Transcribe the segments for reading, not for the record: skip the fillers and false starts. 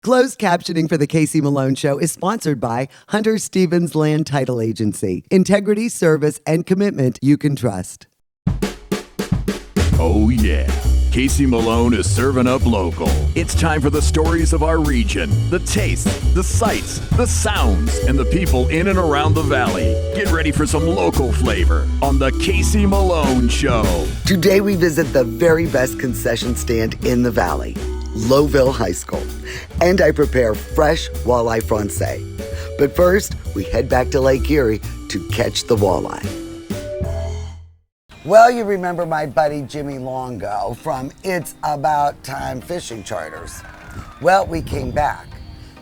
Closed captioning for the Casey Malone Show is sponsored by Hunter Stevens Land Title Agency. Integrity, service, and commitment you can trust. Oh yeah, Casey Malone is serving up local. It's time for the stories of our region, the tastes, the sights, the sounds, and the people in and around the valley. Get ready for some local flavor on the Casey Malone Show. Today we visit the very best concession stand in the valley, Lowville High School, and I prepare fresh walleye Francaise. But first, we head back to Lake Erie to catch the walleye. Well, you remember my buddy Jimmy Longo from It's About Time Fishing Charters. Well, we came back,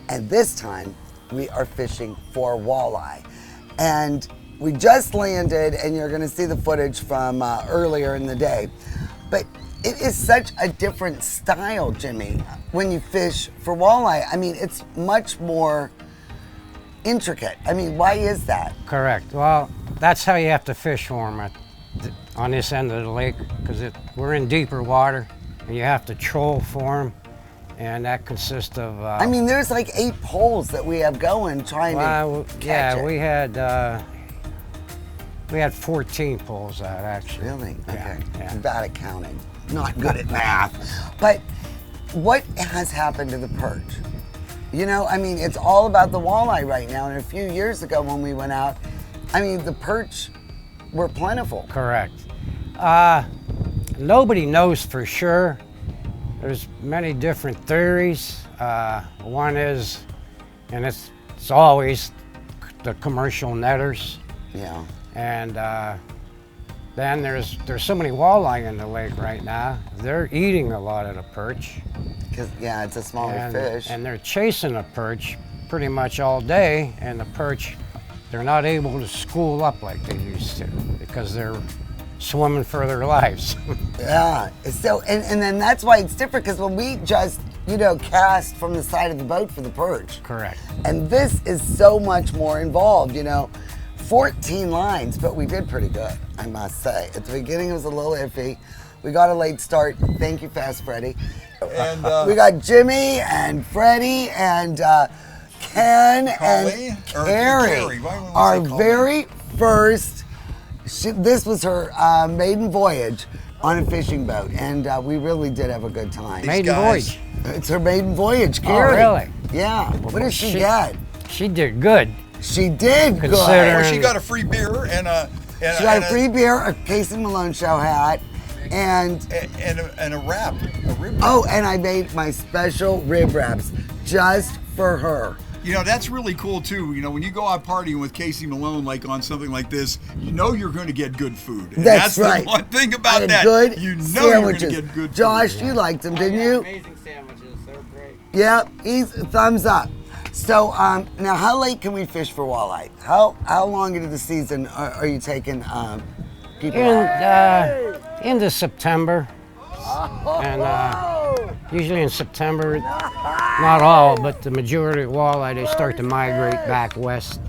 and this time we are fishing for walleye. And we just landed, and you're gonna see the footage from earlier in the day. But it is such a different style, Jimmy, when you fish for walleye. I mean, it's much more intricate. I mean, why is that? Correct. Well, that's how you have to fish for them on this end of the lake, because we're in deeper water, and you have to troll for them, and that consists of... I mean, there's like 8 poles that we have going trying to catch it. We had 14 poles out, actually. Really? Okay. Yeah. Bad at counting. Not good at math. But what has happened to the perch? You know, I mean, it's all about the walleye right now. And a few years ago when we went out, I mean, the perch were plentiful. Correct. Nobody knows for sure. There's many different theories. One is, and it's always the commercial netters. Yeah. And then there's so many walleye in the lake right now. They're eating a lot of the perch. Because, yeah, it's a smaller fish. And they're chasing a perch pretty much all day, and the perch, they're not able to school up like they used to because they're swimming for their lives. Yeah, so, and then that's why it's different, because when we just, cast from the side of the boat for the perch. Correct. And this is so much more involved, 14 lines, but we did pretty good, I must say. At the beginning, it was a little iffy. We got a late start. Thank you, Fast Freddy. And we got Jimmy and Freddie and Ken and Carrie. Our very first, this was her maiden voyage on a fishing boat, and we really did have a good time. Maiden voyage? It's her maiden voyage, Carrie. Oh, really? Yeah. What did she get? She did good. She did good. Well, she got a free beer and she got a free beer, a Casey Malone Show hat, and a wrap, a rib wrap. Oh, and I made my special rib wraps just for her. That's really cool too. When you go out partying with Casey Malone, like on something like this, you're going to get good food. And that's right. The one thing about that. Good sandwiches. You're going to get good Josh, food. You liked them, didn't you? Amazing sandwiches. They're great. Yeah, he's thumbs up. So now, how late can we fish for walleye? How long into the season are you taking people out? Into September, and usually in September, not all, but the majority of walleye, they start to migrate back west,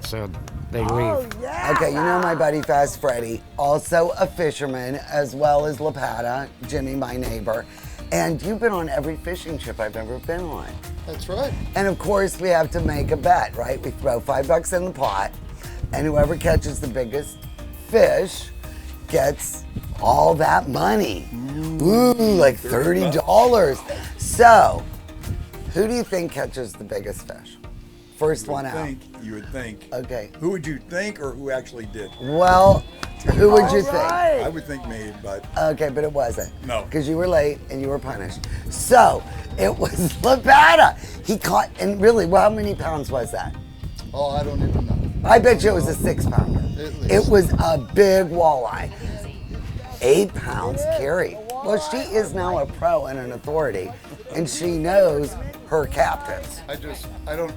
so they leave. Yeah. Okay, my buddy Fast Freddy, also a fisherman, as well as La Pata, Jimmy, my neighbor. And you've been on every fishing trip I've ever been on. That's right. And of course, we have to make a bet, right? We throw $5 in the pot, and whoever catches the biggest fish gets all that money. Ooh, like $30. So, who do you think catches the biggest fish? First one out. You would think. Okay. Who would you think, or who actually did? Well, who would you think? I would think me, but... Okay, but it wasn't. No. Because you were late and you were punished. So, it was La Pata. He caught, and really, how many pounds was that? Oh, I don't even know. I bet you it was a 6-pounder. It was a big walleye. 8 pounds, Carrie. Well, she is now a pro and an authority, and she knows her captains.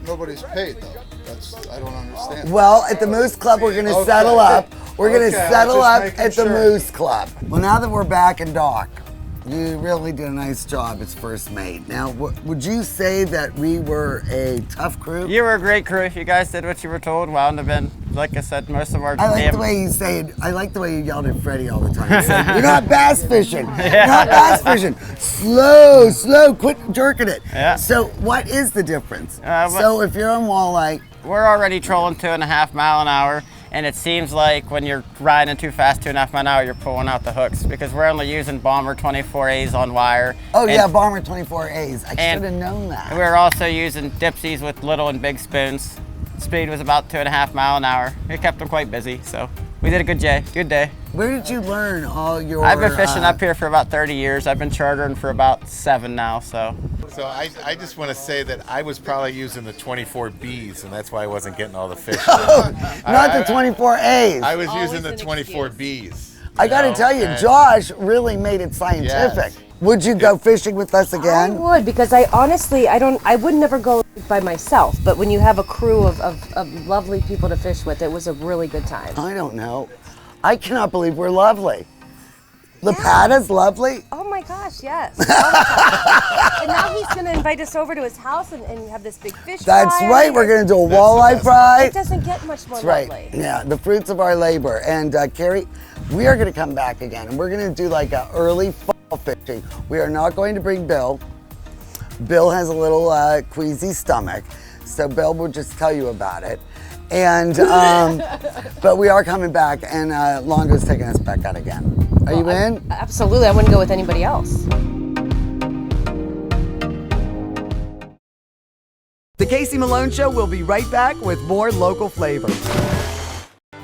Nobody's paid though. I don't understand. Well, at the Moose Club, we're gonna settle up. We're gonna settle up at the Moose Club. Well, now that we're back in dock, You really did a nice job as first mate. Now, would you say that we were a tough crew? You were a great crew. You guys did what you were told. Wound have been, like I said, most of our I like the way you say it. I like the way you yelled at Freddie all the time. You said, "You're not bass fishing. You're not bass fishing. Slow, quit jerking it." Yeah. So what is the difference? So if you're on walleye, we're already trolling 2.5 mile an hour, and it seems like when you're riding too fast, 2.5 mile an hour, you're pulling out the hooks because we're only using Bomber 24As on wire. Oh yeah, Bomber 24As. I should have known that. We're also using dipsies with little and big spoons. Speed was about 2.5 mile an hour. It kept them quite busy, so we did a good day. Where did you learn all your... I've been fishing up here for about 30 years. I've been chartering for about 7 now, so. So I just want to say that I was probably using the 24Bs, and that's why I wasn't getting all the fish. Not the 24As. I was using the 24Bs. I got to tell you, Josh really made it scientific. Yes. Would you go fishing with us again? I would, because I honestly, I would never go by myself, but when you have a crew of lovely people to fish with, it was a really good time. I don't know. I cannot believe we're lovely. Lapata's lovely? Oh my gosh, yes. All the time. And now he's going to invite us over to his house and have this big fish fry. That's right, we're going to do a walleye fry. It doesn't get much more lovely. Right. Yeah, the fruits of our labor. And Carrie, we are going to come back again, and we're going to do like an early fall fishing. We are not going to bring Bill. Bill has a little queasy stomach, so Bill will just tell you about it. And but we are coming back, and Longo's taking us back out again. Are you in? Absolutely. I wouldn't go with anybody else. The Casey Malone Show will be right back with more local flavor.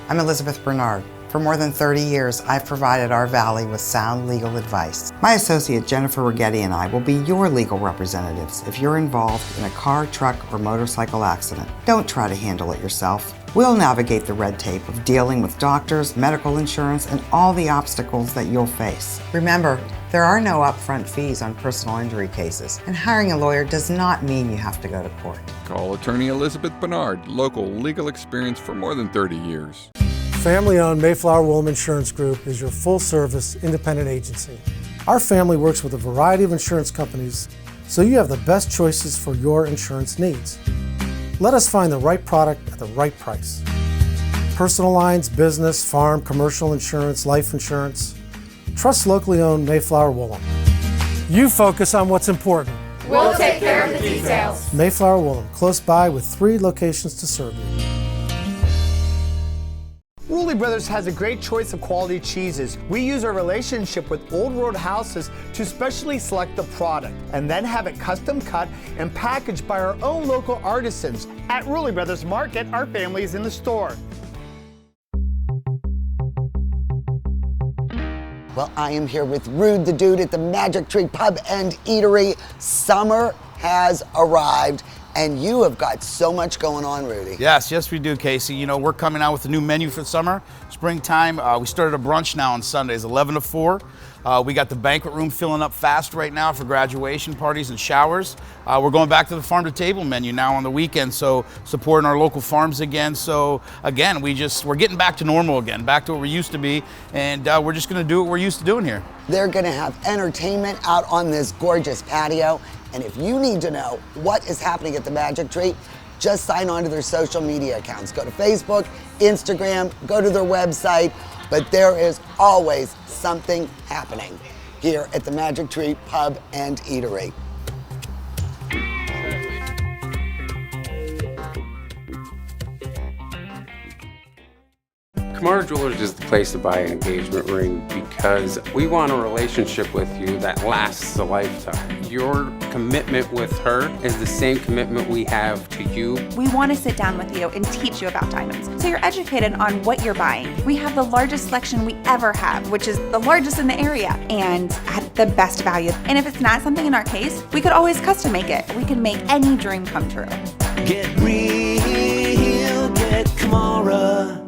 I'm Elizabeth Bernard. For more than 30 years, I've provided our Valley with sound legal advice. My associate Jennifer Rigetti and I will be your legal representatives if you're involved in a car, truck, or motorcycle accident. Don't try to handle it yourself. We'll navigate the red tape of dealing with doctors, medical insurance, and all the obstacles that you'll face. Remember, there are no upfront fees on personal injury cases, and hiring a lawyer does not mean you have to go to court. Call attorney Elizabeth Bernard, local legal experience for more than 30 years. Family-owned Mayflower Woolham Insurance Group is your full-service independent agency. Our family works with a variety of insurance companies, so you have the best choices for your insurance needs. Let us find the right product at the right price. Personal lines, business, farm, commercial insurance, life insurance. Trust locally owned Mayflower Woolham. You focus on what's important. We'll take care of the details. Mayflower Woolham, close by with 3 locations to serve you. Rulli Brothers has a great choice of quality cheeses. We use our relationship with Old Road Houses to specially select the product and then have it custom cut and packaged by our own local artisans. At Rulli Brothers Market, our family is in the store. Well, I am here with Rude the Dude at the Magic Tree Pub and Eatery. Summer has arrived, and you have got so much going on, Rudy. Yes, we do, Casey. You know, we're coming out with a new menu for summer, springtime. We started a brunch now on Sundays, 11 to 4. We got the banquet room filling up fast right now for graduation parties and showers. We're going back to the farm to table menu now on the weekend, so supporting our local farms again. So again, we're getting back to normal again, back to what we used to be, and we're just gonna do what we're used to doing here. They're gonna have entertainment out on this gorgeous patio, and if you need to know what is happening at the Magic Tree, just sign on to their social media accounts. Go to Facebook, Instagram, go to their website, but there is always something happening here at the Magic Tree Pub and Eatery. Kumar Jewelers is the place to buy an engagement ring because we want a relationship with you that lasts a lifetime. Your commitment with her is the same commitment we have to you. We want to sit down with you and teach you about diamonds so you're educated on what you're buying. We have the largest selection we ever have, which is the largest in the area, and at the best value. And if it's not something in our case, we could always custom make it. We can make any dream come true. Get real, get Kumara.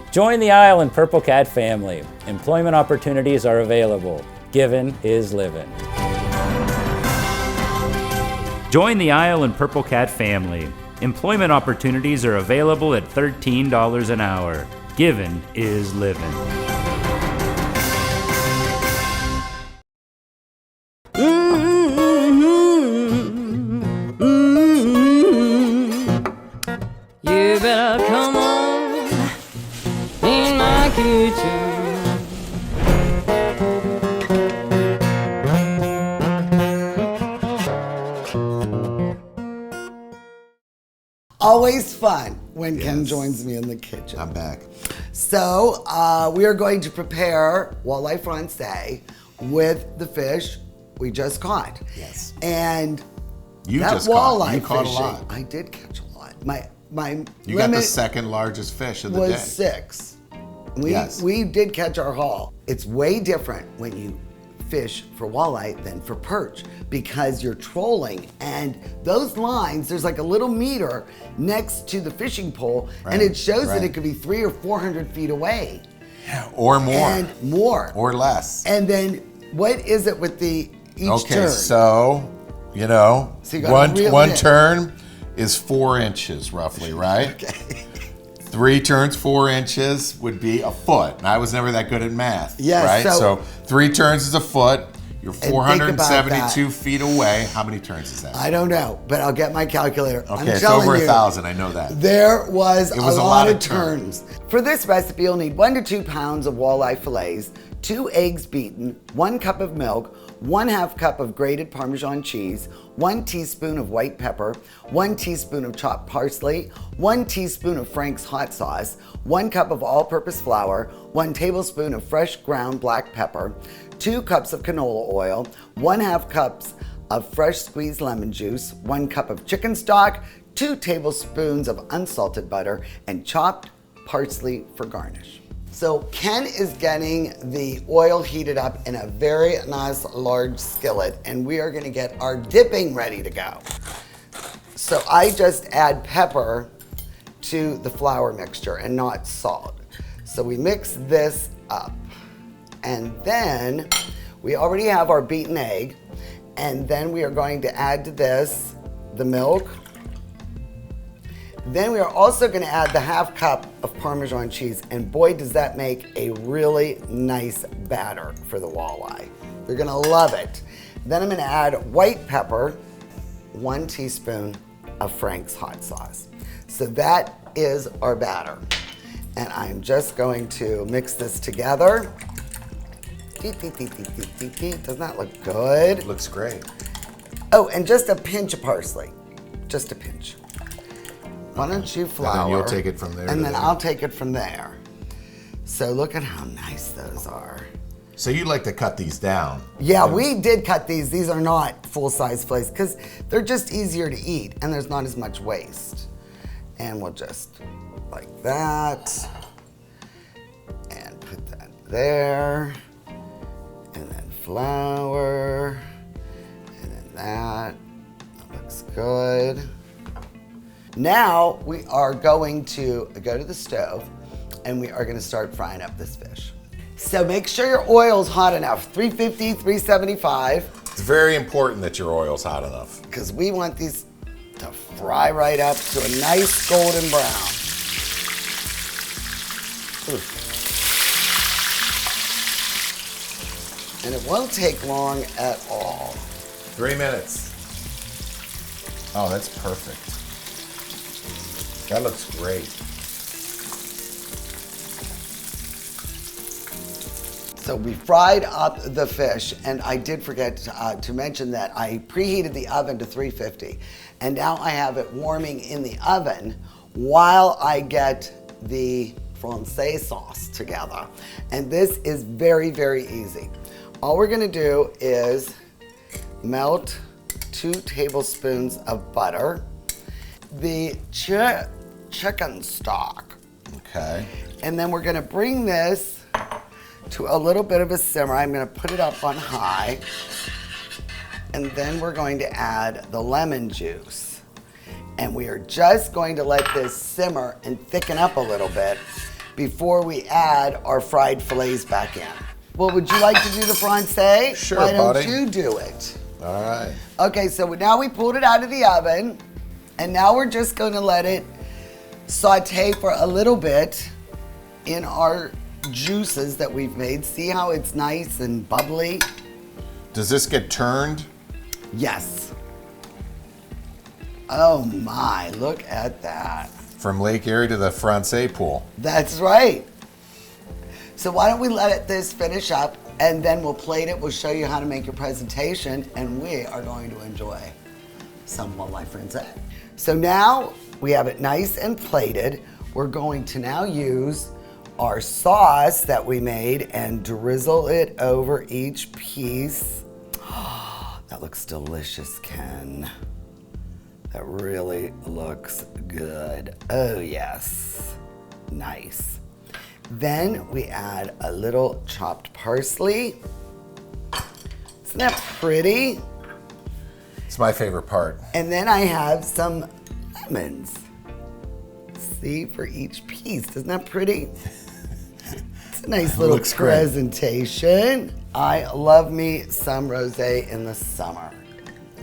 Join the Island Purple Cat family. Employment opportunities are available. Given is living. Join the Isle and Purple Cat family. Employment opportunities are available at $13 an hour. Giving is living. You better come on in my kitchen. Always fun when Ken joins me in the kitchen. I'm back. So we are going to prepare walleye francais with the fish we just caught. Yes. And You that just caught. walleye You caught a fishing, lot. I did catch a lot. My You got the limit second largest fish of the was day. 6. Yes. We did catch our haul. It's way different when you fish for walleye than for perch because you're trolling, and those lines, there's like a little meter next to the fishing pole, and it shows that it could be 300 or 400 feet away. Yeah, or more. And more. Or less. And then what is it with the each turn? So, you know, So you gotta reel one it in. turn is 4 inches roughly, right? Okay. 3 turns, 4 inches would be a foot. And I was never that good at math. Yes, Right? so- So 3 turns is a foot. You're think about 472 that. feet away. How many turns is that? I don't know, but I'll get my calculator. Okay, I'm it's telling over you, 1,000. I know that. There was, It was a lot of turns. For this recipe, you'll need 1 to 2 pounds of walleye fillets, 2 eggs beaten, 1 cup of milk, 1/2 cup of grated Parmesan cheese, 1 teaspoon of white pepper, 1 teaspoon of chopped parsley, 1 teaspoon of Frank's hot sauce, 1 cup of all-purpose flour, 1 tablespoon of fresh ground black pepper, 2 cups of canola oil, 1/2 cups of fresh squeezed lemon juice, 1 cup of chicken stock, 2 tablespoons of unsalted butter, and chopped parsley for garnish. So Ken is getting the oil heated up in a very nice large skillet, and we are gonna get our dipping ready to go. So I just add pepper to the flour mixture and not salt. So we mix this up. And then we already have our beaten egg, and then we are going to add to this the milk. Then we are also going to add the 1/2 cup of Parmesan cheese, and boy does that make a really nice batter for the walleye. You're going to love it. Then I'm going to add white pepper, 1 teaspoon of Frank's hot sauce. So that is our batter. And I'm just going to mix this together. Doesn't that look good? Looks great. Oh, and just a pinch of parsley. Just a pinch. Why don't you flour? And then you'll take it from there. And to then there. I'll take it from there. So look at how nice those are. So you like to cut these down? Yeah, we did cut these. These are not full-size fillets because they're just easier to eat and there's not as much waste. And we'll just like that. And put that there. And then flour. And then that. That looks good. Now we are going to go to the stove and we are going to start frying up this fish. So make sure your oil's hot enough, 350, 375. It's very important that your oil's hot enough. Because we want these to fry right up to a nice golden brown. Ooh. And it won't take long at all. 3 minutes. Oh, that's perfect. That looks great. So we fried up the fish, and I did forget to mention that I preheated the oven to 350, and now I have it warming in the oven while I get the Francaise sauce together. And this is very, very easy. All we're gonna do is melt 2 tablespoons of butter, the chicken stock. Okay. And then we're gonna bring this to a little bit of a simmer. I'm gonna put it up on high. And then we're going to add the lemon juice. And we are just going to let this simmer and thicken up a little bit before we add our fried fillets back in. Well, would you like to do the Francais? Sure, Why don't buddy. you do it? All right. Okay, so now we pulled it out of the oven, and now we're just going to let it saute for a little bit in our juices that we've made. See how it's nice and bubbly? Does this get turned? Yes. Oh my, look at that. From Lake Erie to the Francaise pool. That's right. So why don't we let this finish up, and then we'll plate it. We'll show you how to make your presentation, and we are going to enjoy some walleye francaise. So now we have it nice and plated. We're going to now use our sauce that we made and drizzle it over each piece. Oh, that looks delicious, Ken. That really looks good. Oh yes, nice. Then we add a little chopped parsley. Isn't that pretty? It's my favorite part. And then I have some lemons. See, for each piece. Isn't that pretty? It's a nice little Looks great. presentation. I love me some rosé in the summer.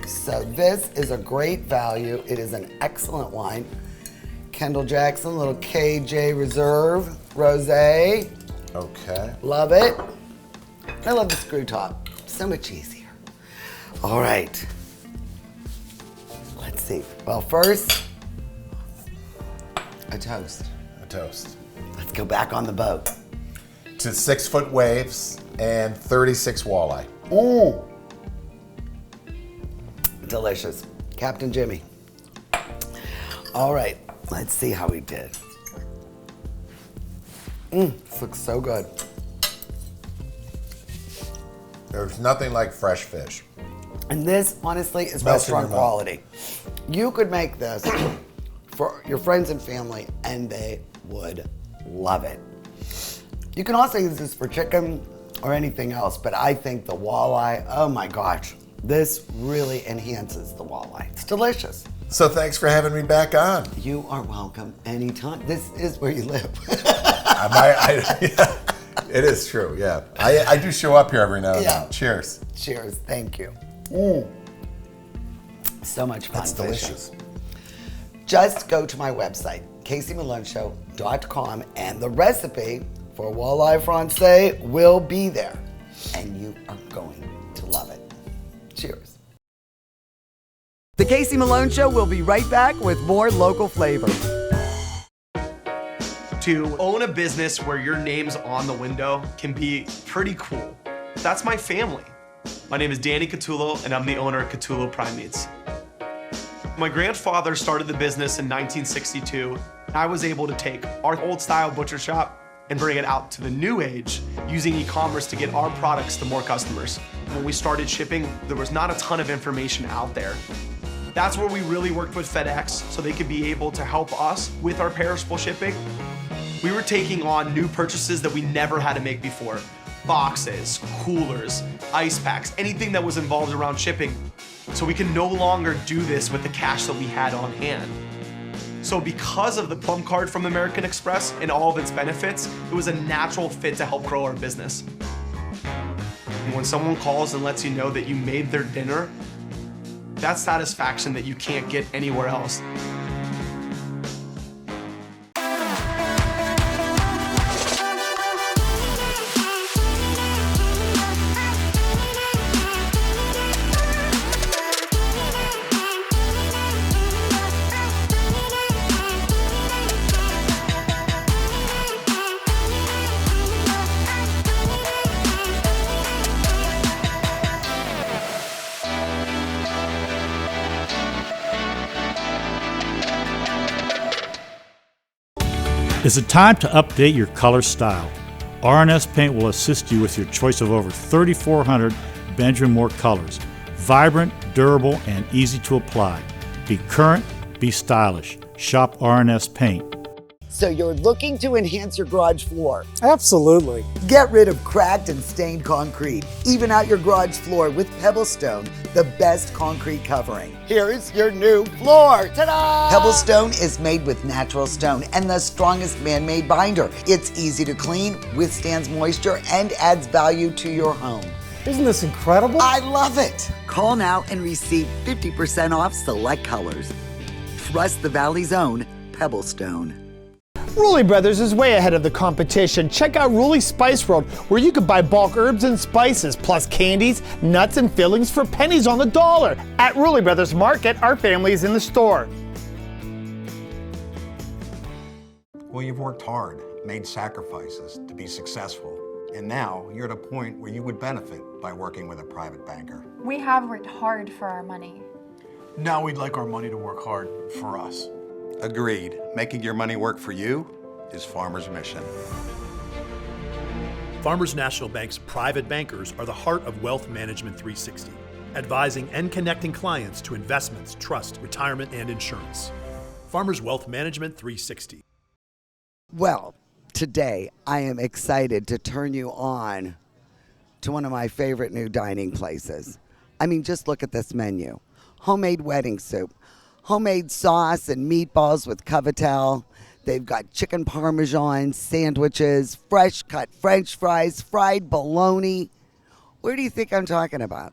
So this is a great value. It is an excellent wine. Kendall Jackson, little KJ Reserve Rosé. Okay. Love it. I love the screw top. So much easier. All right. Let's see. Well, first, a toast. A toast. Let's go back on the boat. To 6-foot waves and 36 walleye. Ooh. Delicious. Captain Jimmy. All right, let's see how we did. This looks so good. There's nothing like fresh fish. And this, honestly, is Melts in restaurant your mouth. quality. You could make this for your friends and family, and they would love it. You can also use this for chicken or anything else, but I think the walleye, oh my gosh, this really enhances the walleye. It's delicious. So thanks for having me back on. You are welcome anytime. This is where you live. Yeah, it is true, yeah. I do show up here every now and Yeah. then. Cheers. Cheers, thank you. So much fun. That's fishing. delicious. Just go to my website, caseymalonshow.com, and the recipe for walleye francaise will be there, and you are going to love it. Cheers. The Casey Malone Show will be right back with more local flavor. To own a business where your name's on the window can be pretty cool. That's my family. My name is Danny Catullo, and I'm the owner of Catullo Prime Meats. My grandfather started the business in 1962. I was able to take our old style butcher shop and bring it out to the new age using e-commerce to get our products to more customers. When we started shipping, there was not a ton of information out there. That's where we really worked with FedEx so they could be able to help us with our perishable shipping. We were taking on new purchases that we never had to make before. Boxes, coolers, ice packs, anything that was involved around shipping. So we can no longer do this with the cash that we had on hand. So because of the Plum Card from American Express and all of its benefits, it was a natural fit to help grow our business. And when someone calls and lets you know that you made their dinner, that's satisfaction that you can't get anywhere else. Is it time to update your color style? R&S Paint will assist you with your choice of over 3,400 Benjamin Moore colors. Vibrant, durable, and easy to apply. Be current, be stylish. Shop R&S Paint. So you're looking to enhance your garage floor. Absolutely. Get rid of cracked and stained concrete. Even out your garage floor with Pebblestone, the best concrete covering. Here's your new floor. Ta-da! Pebblestone is made with natural stone and the strongest man-made binder. It's easy to clean, withstands moisture, and adds value to your home. Isn't this incredible? I love it. Call now and receive 50% off select colors. Trust the Valley's own Pebblestone. Rulli Brothers is way ahead of the competition. Check out Rulli Spice World, where you can buy bulk herbs and spices, plus candies, nuts, and fillings for pennies on the dollar. At Rulli Brothers Market, our family is in the store. Well, you've worked hard, made sacrifices to be successful, and now you're at a point where you would benefit by working with a private banker. We have worked hard for our money. Now we'd like our money to work hard for us. Agreed. Making your money work for you is Farmers' mission. Farmers National Bank's private bankers are the heart of Wealth Management 360, advising and connecting clients to investments, trust, retirement, and insurance. Farmers Wealth Management 360. Well, today I am excited to turn you on to one of my favorite new dining places. I mean, just look at this menu. Homemade wedding soup, homemade sauce and meatballs with cavatel. They've got chicken parmesan sandwiches, fresh cut French fries, fried bologna. Where do you think I'm talking about?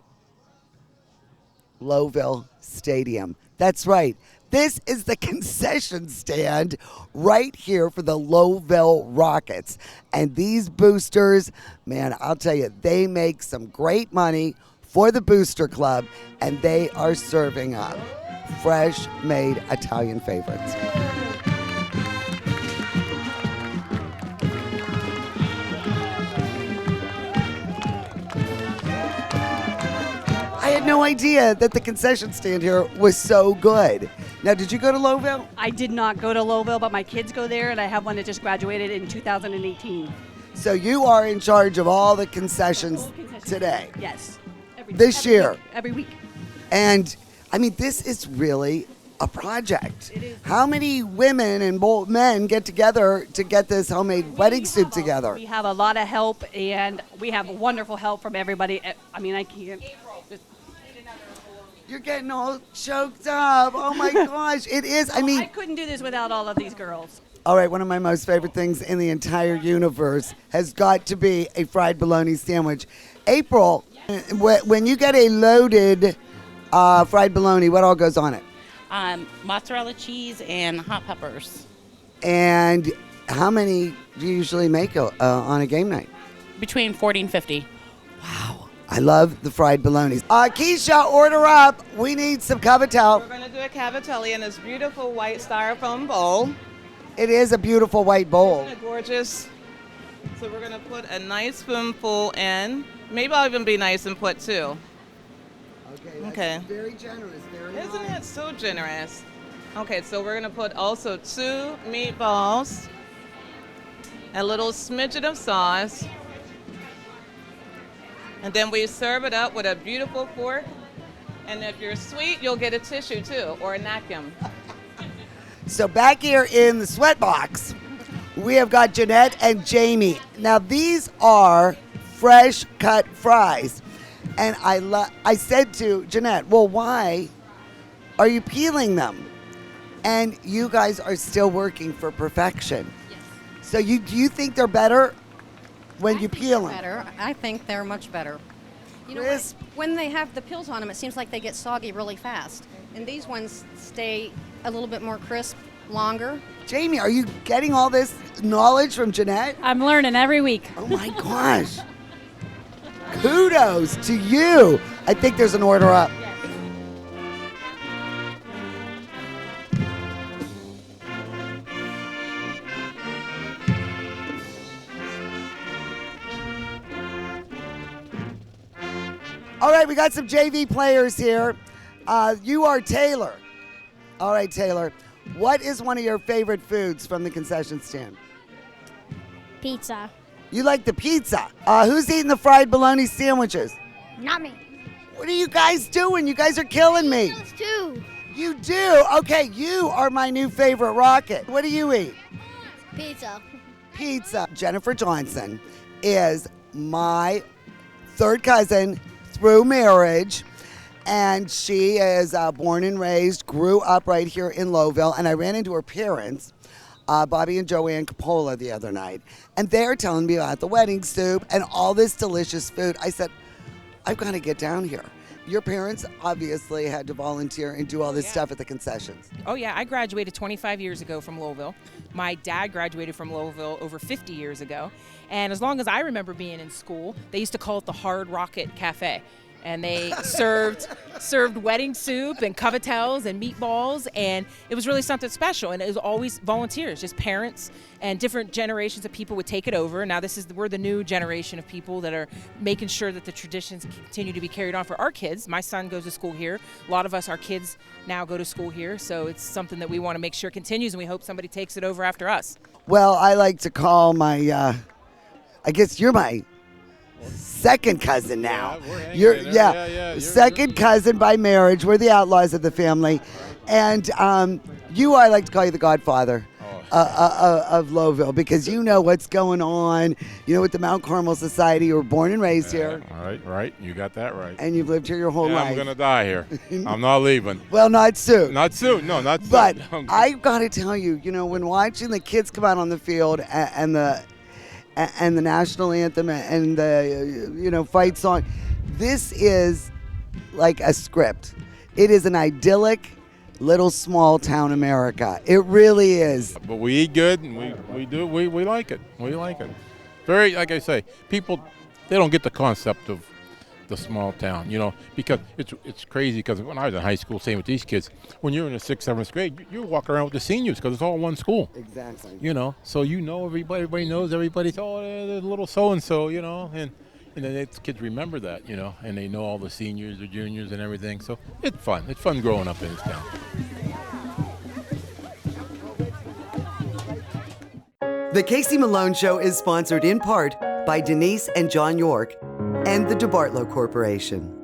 Lowville Stadium. That's right. This is the concession stand right here for the Lowville Rockets. And these boosters, man, I'll tell you, they make some great money for the Booster Club, and they are serving up fresh made Italian favorites. I had no idea that the concession stand here was so good. Now, did you go to Lowville? I did not go to Lowville, but my kids go there, and I have one that just graduated in 2018. So you are in charge of all the concessions today? Yes. This year? Every week. And, I mean, this is really a project. It is. How many women and men get together to get this homemade wedding soup together? We have a lot of help, and we have wonderful help from everybody. I mean, I can't. You're getting all choked up. Oh my gosh. It is. I mean, I couldn't do this without all of these girls. all right, one of my most favorite things in the entire universe has got to be a fried bologna sandwich. April, when you get a loaded fried bologna, what all goes on it? Mozzarella cheese and hot peppers. And how many do you usually make on a game night? Between 40 and 50. I love the fried bologna. Keisha, order up. We need some cavatel. We're going to do a cavatelli in this beautiful white styrofoam bowl. It is a beautiful white bowl. Isn't it gorgeous? So we're going to put a nice spoonful in. Maybe I'll even be nice and put two. Okay. Very generous. Isn't it so generous? Okay, so we're going to put also 2 meatballs, a little smidgen of sauce, and then we serve it up with a beautiful fork. And if you're sweet, you'll get a tissue too, or a napkin. So back here in the sweat box, we have got Jeanette and Jamie. Now these are fresh cut fries. And I said to Jeanette, well, why are you peeling them? And you guys are still working for perfection. Yes. So do you think they're better when you peel them? Better. I think they're much better. You know, when they have the peels on them, it seems like they get soggy really fast. And these ones stay a little bit more crisp longer. Jamie, are you getting all this knowledge from Jeanette? I'm learning every week. Oh my gosh. Kudos to you. I think there's an order up. All right, we got some JV players here. You are Taylor. All right, Taylor. What is one of your favorite foods from the concession stand? Pizza. You like the pizza. Who's eating the fried bologna sandwiches? Not me. What are you guys doing? You guys are killing me. Those two. You do? Okay, you are my new favorite rocket. What do you eat? Pizza. Pizza. Jennifer Johnson is my third cousin through marriage, and she is born and raised, grew up right here in Lowville, and I ran into her parents, Bobby and Joanne Coppola, the other night, and they're telling me about the wedding soup and all this delicious food. I said, I've got to get down here. Your parents obviously had to volunteer and do all this stuff at the concessions. Oh, yeah. I graduated 25 years ago from Louisville. My dad graduated from Louisville over 50 years ago. And as long as I remember being in school, they used to call it the Hard Rocket Cafe. And they served wedding soup and cavatelles and meatballs, and it was really something special. And it was always volunteers, just parents and different generations of people would take it over. Now we're the new generation of people that are making sure that the traditions continue to be carried on for our kids. My son goes to school here. A lot of us, our kids now go to school here, so it's something that we want to make sure continues, and we hope somebody takes it over after us. Well, I like to call my, I guess you're my second cousin now. You're second cousin by marriage. We're the outlaws of the family. And I like to call you the godfather of Lowville, because you know what's going on. You know, with the Mount Carmel Society. You were born and raised here. Right. You got that right. And you've lived here your whole life. I'm going to die here. I'm not leaving. Well, not soon. Not soon. No, not soon. But I've got to tell you, when watching the kids come out on the field and the national anthem and the fight song, this is like a script. It is an idyllic little small town America. It really is. But we eat good, and we like it. We like it. Very, like I say, people, they don't get the concept of the small town, because it's crazy. Because when I was in high school, same with these kids, when you're in the 6th, 7th grade, you walk around with the seniors because it's all one school. Exactly. So everybody knows everybody's, the little so-and-so, and then kids remember that, and they know all the seniors, the juniors, and everything. So it's fun. It's fun growing up in this town. The Casey Malone Show is sponsored in part by Denise and John York and the DeBartolo Corporation.